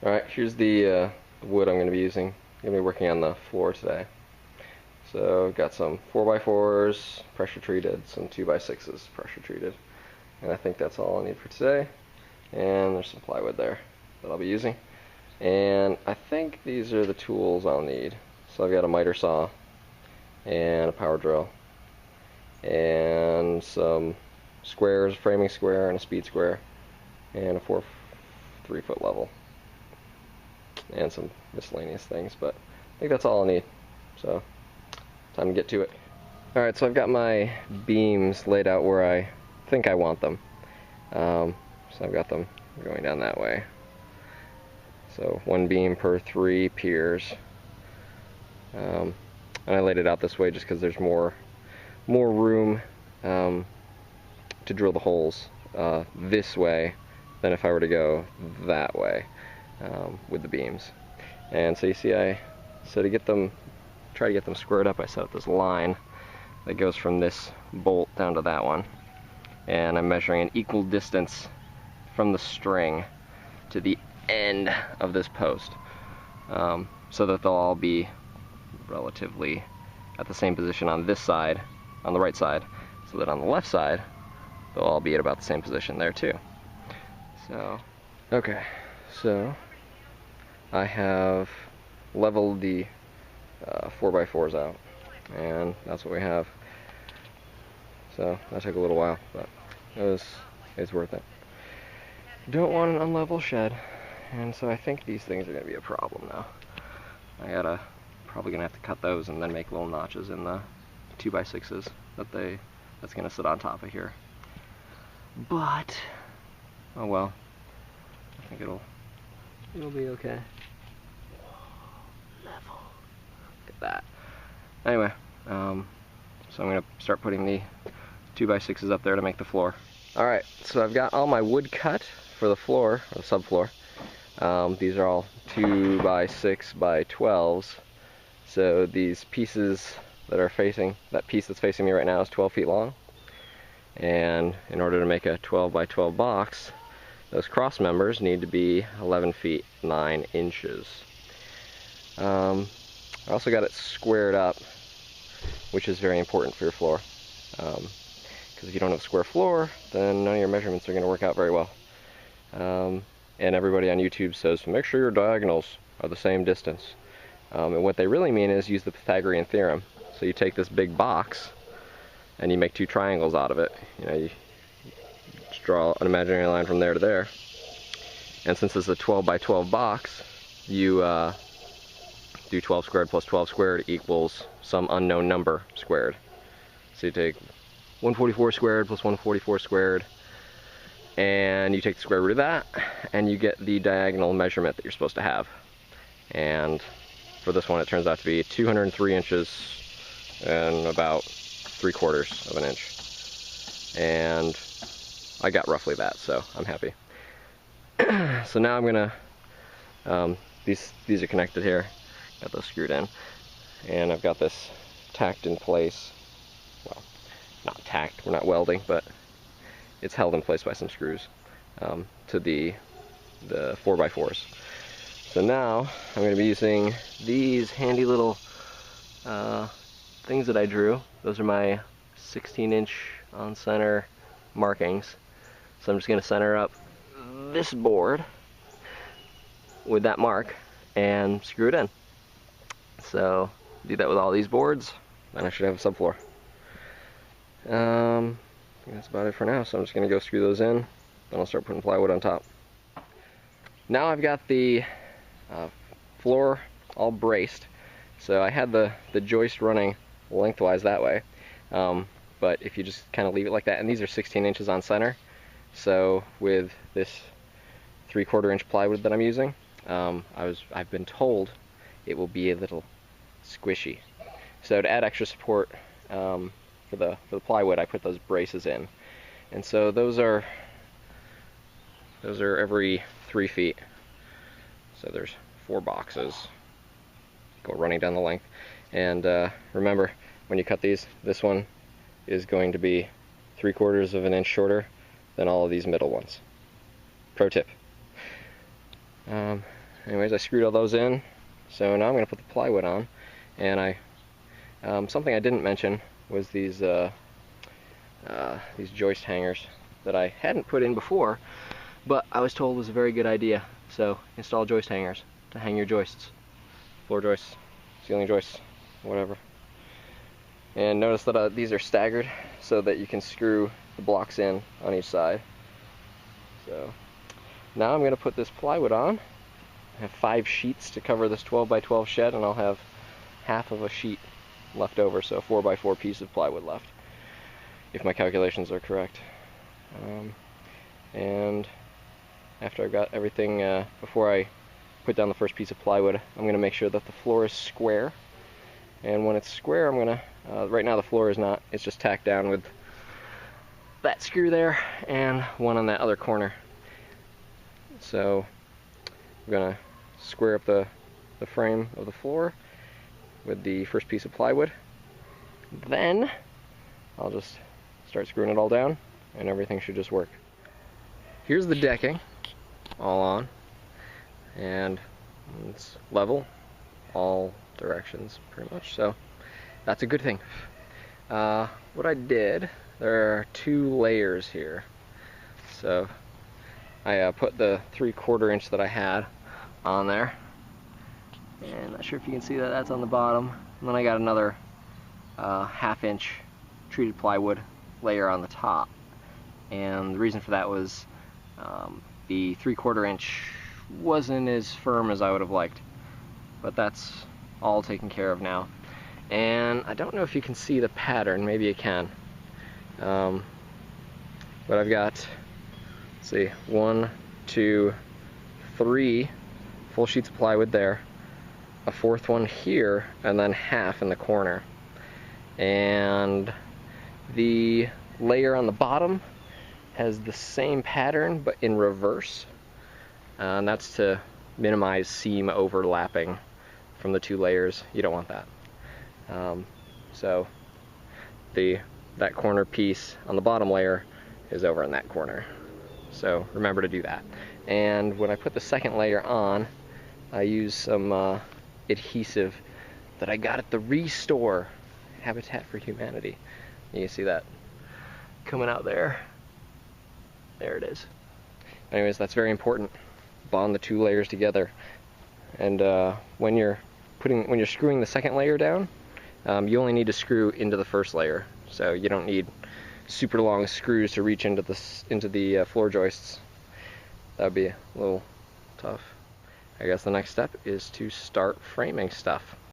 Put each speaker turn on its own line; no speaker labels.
Alright, here's the wood I'm going to be using. I'm going to be working on the floor today. So I've got some 4x4s pressure treated, some 2x6s pressure treated. And I think that's all I need for today. And there's some plywood there that I'll be using. And I think these are the tools I'll need. So I've got a miter saw and a power drill and some squares, framing square and a speed square and a 3-foot level and some miscellaneous things, but I think that's all I need. So time to get to it. Alright, so I've got my beams laid out where I think I want them. So I've got them going down that way. So one beam per 3 piers. And I laid it out this way just because there's more room to drill the holes this way than if I were to go that way with the beams. And so you see, try to get them squared up, I set up this line that goes from this bolt down to that one, and I'm measuring an equal distance from the string to the end of this post, so that they'll all be relatively at the same position on this side, on the right side, so that on the left side they'll all be at about the same position there too. So, okay, so I have leveled the 4x4s out, and that's what we have. So that took a little while, but it's worth it. Don't want an unlevel shed, and so I think these things are going to be a problem now. Probably gonna have to cut those and then make little notches in the 2x6s that's gonna sit on top of here. But oh well, I think it'll be okay. Level. Look at that. Anyway, so I'm gonna start putting the 2x6s up there to make the floor. Alright, so I've got all my wood cut for the floor, or the subfloor. These are all 2x6x12s. So these pieces that piece that's facing me right now is 12 feet long. And in order to make a 12x12 box, those cross members need to be 11 feet 9 inches. I also got it squared up, which is very important for your floor. Because if you don't have a square floor, then none of your measurements are going to work out very well. And everybody on YouTube says, make sure your diagonals are the same distance. And what they really mean is use the Pythagorean theorem. So you take this big box and you make 2 triangles out of it. You just draw an imaginary line from there to there. And since it's a 12x12 box, you do 12 squared plus 12 squared equals some unknown number squared. So you take 144 squared plus 144 squared, and you take the square root of that, and you get the diagonal measurement that you're supposed to have. And for this one, it turns out to be 203 inches and about 3/4 of an inch. And I got roughly that, so I'm happy. So now I'm gonna, these are connected here, got those screwed in, and I've got this tacked in place. Well, not tacked, we're not welding, but it's held in place by some screws to the 4x4s. So now I'm going to be using these handy little things that I drew. Those are my 16-inch on center markings. So I'm just going to center up this board with that mark and screw it in. So do that with all these boards, and I should have a subfloor. I think that's about it for now, so I'm just going to go screw those in, then I'll start putting plywood on top. Now I've got the floor all braced, so I had the joist running lengthwise that way, but if you just kind of leave it like that, and these are 16 inches on center, so with this 3/4 inch plywood that I'm using, I've been told it will be a little squishy. So to add extra support for the plywood, I put those braces in, and so those are every 3 feet. So there's 4 boxes go running down the length. And remember, when you cut these, this one is going to be 3/4 of an inch shorter than all of these middle ones. Pro tip. anyways, I screwed all those in. So now I'm going to put the plywood on. And something I didn't mention was these joist hangers that I hadn't put in before, but I was told was a very good idea. So install joist hangers to hang your joists, floor joists, ceiling joists, whatever. And notice that these are staggered so that you can screw the blocks in on each side. So now I'm going to put this plywood on. I have 5 sheets to cover this 12 by 12 shed, and I'll have half of a sheet left over, so a 4 by 4 piece of plywood left, if my calculations are correct. And after I've got everything, before I put down the first piece of plywood, I'm going to make sure that the floor is square. And when it's square, I'm going to, right now the floor is not, it's just tacked down with that screw there and one on that other corner. So I'm going to square up the frame of the floor with the first piece of plywood. Then I'll just start screwing it all down and everything should just work. Here's the decking all on, and it's level all directions pretty much, so that's a good thing. What I did, there are 2 layers here. So I put the 3/4 inch that I had on there, and not sure if you can see that, that's on the bottom. And then I got another 1/2 inch treated plywood layer on the top. And the reason for that was the 3/4 inch wasn't as firm as I would have liked, but that's all taken care of now. And I don't know if you can see the pattern, maybe you can, but I've got, let's see, 1, 2, 3 full sheets of plywood there, a 4th one here, and then half in the corner. And the layer on the bottom has the same pattern but in reverse, and that's to minimize seam overlapping from the 2 layers. You don't want that. So that corner piece on the bottom layer is over in that corner. So remember to do that. And when I put the second layer on, I use some adhesive that I got at the Restore, Habitat for Humanity. You can see that coming out there. There it is. Anyways, that's very important. Bond the 2 layers together. And when you're screwing the second layer down, you only need to screw into the first layer. So you don't need super long screws to reach into the floor joists. That'd be a little tough. I guess the next step is to start framing stuff.